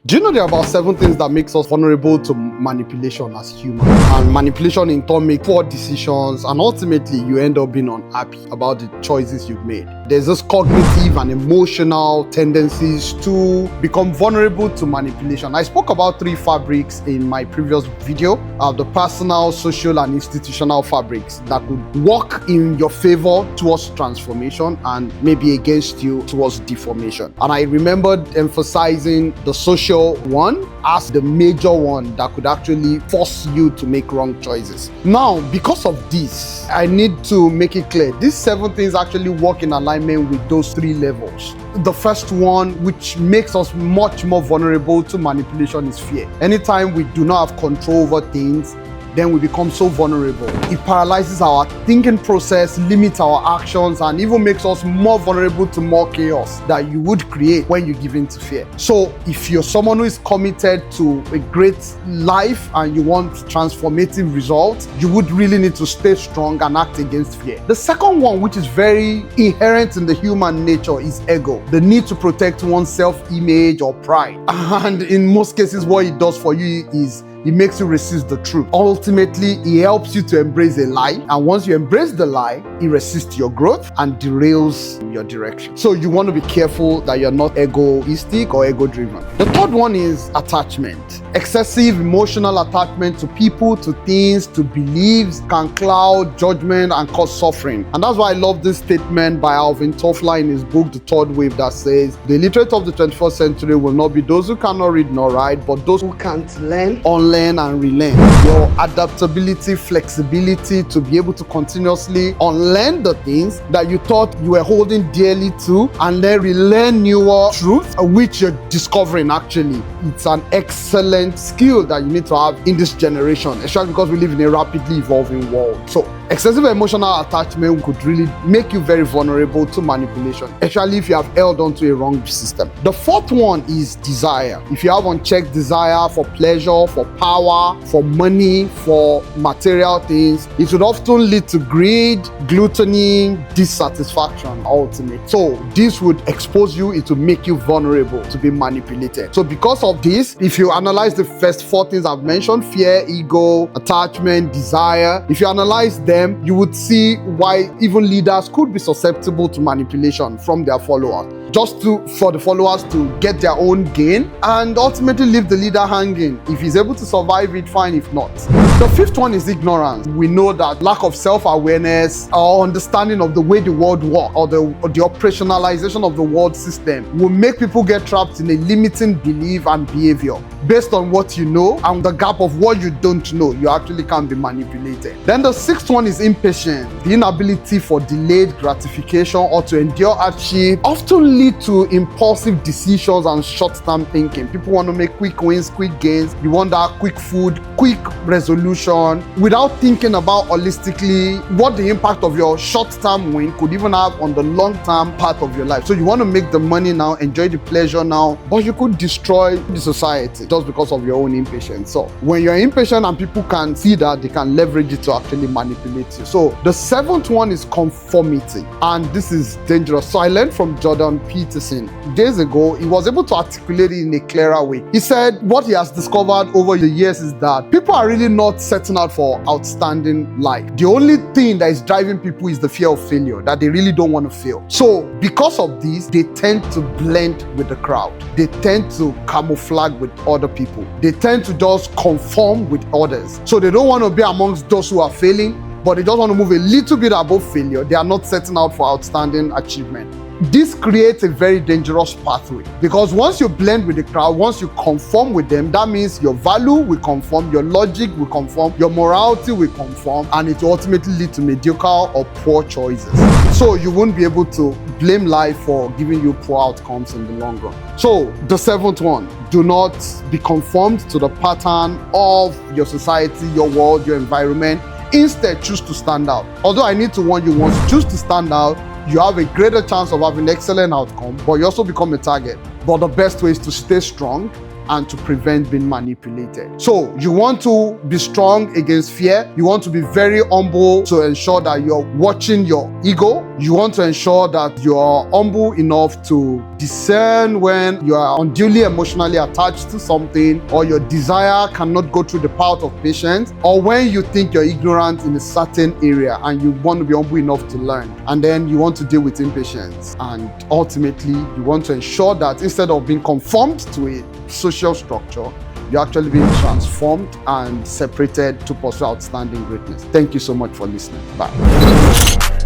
Do you know there are about 7 things that makes us vulnerable to manipulation as humans? And manipulation in turn makes poor decisions, and ultimately you end up being unhappy about the choices you've made. There's this cognitive and emotional tendencies to become vulnerable to manipulation. I spoke about 3 fabrics in my previous video, the personal, social, and institutional fabrics that could work in your favor towards transformation and maybe against you towards deformation. And I remembered emphasizing the social one as the major one that could actually force you to make wrong choices. Now, because of this, I need to make it clear. These 7 things actually work in alignment with those 3 levels. The first one, which makes us much more vulnerable to manipulation, is fear. Anytime we do not have control over things, then we become so vulnerable. It paralyzes our thinking process, limits our actions, and even makes us more vulnerable to more chaos that you would create when you give in to fear. So if you're someone who is committed to a great life and you want transformative results, you would really need to stay strong and act against fear. The second one, which is very inherent in the human nature, is ego. The need to protect one's self-image or pride. And in most cases, what it does for you is it makes you resist the truth. Ultimately, it helps you to embrace a lie. And once you embrace the lie, it resists your growth and derails your direction. So you want to be careful that you're not egoistic or ego-driven. The third one is attachment. Excessive emotional attachment to people, to things, to beliefs can cloud judgment and cause suffering. And that's why I love this statement by Alvin Toffler in his book, The Third Wave, that says, the illiterate of the 21st century will not be those who cannot read nor write, but those who can't learn, unlearn, and relearn. Your adaptability, flexibility to be able to continuously unlearn the things that you thought you were holding dearly to and then relearn newer truths, which you're discovering actually. It's an excellent skill that you need to have in this generation, especially because we live in a rapidly evolving world. So excessive emotional attachment could really make you very vulnerable to manipulation, especially if you have held onto a wrong system. The fourth one is desire. If you have unchecked desire for pleasure, for power, for money, for material things, it would often lead to greed, gluttony, dissatisfaction, ultimately. So this would expose you, it will make you vulnerable to be manipulated. So because of this, if you analyze the first 4 things I've mentioned, fear, ego, attachment, desire, if you analyze them, you would see why even leaders could be susceptible to manipulation from their followers, just for the followers to get their own gain and ultimately leave the leader hanging. If he's able to survive it, fine. If not. The fifth one is ignorance. We know that lack of self-awareness or understanding of the way the world works or the operationalization of the world system will make people get trapped in a limiting belief and behavior based on what you know, and the gap of what you don't know, you actually can be manipulated. Then the 6th one is impatience. The inability for delayed gratification or to endure hardship often lead to impulsive decisions and short-term thinking. People want to make quick wins, quick gains. You want that quick food, quick resolution, without thinking about holistically what the impact of your short-term win could even have on the long-term part of your life. So you want to make the money now, enjoy the pleasure now, but you could destroy the society just because of your own impatience. So when you're impatient and people can see that, they can leverage it to actually manipulate you. So the 7th one is conformity, and this is dangerous. So I learned from Jordan Peterson days ago. He was able to articulate it in a clearer way. He said what he has discovered over the years is that people are really not setting out for outstanding life. The only thing that is driving people is the fear of failure, that they really don't want to fail. So because of this, they tend to blend with the crowd. They tend to camouflage with other people. They tend to just conform with others. So they don't want to be amongst those who are failing, but they just want to move a little bit above failure. They are not setting out for outstanding achievement. This creates a very dangerous pathway, because once you blend with the crowd, once you conform with them, that means your value will conform, your logic will conform, your morality will conform, and it will ultimately lead to mediocre or poor choices. So you won't be able to blame life for giving you poor outcomes in the long run. So the 7th one, do not be conformed to the pattern of your society, your world, your environment. Instead, choose to stand out. Although I need to warn you, once you choose to stand out, you have a greater chance of having excellent outcome, but you also become a target. But the best way is to stay strong, and to prevent being manipulated. So you want to be strong against fear. You want to be very humble to ensure that you're watching your ego. You want to ensure that you're humble enough to discern when you are unduly emotionally attached to something, or your desire cannot go through the path of patience, or when you think you're ignorant in a certain area and you want to be humble enough to learn. And then you want to deal with impatience. And ultimately, you want to ensure that instead of being conformed to a social structure, you're actually being transformed and separated to pursue outstanding greatness. Thank you so much for listening. Bye.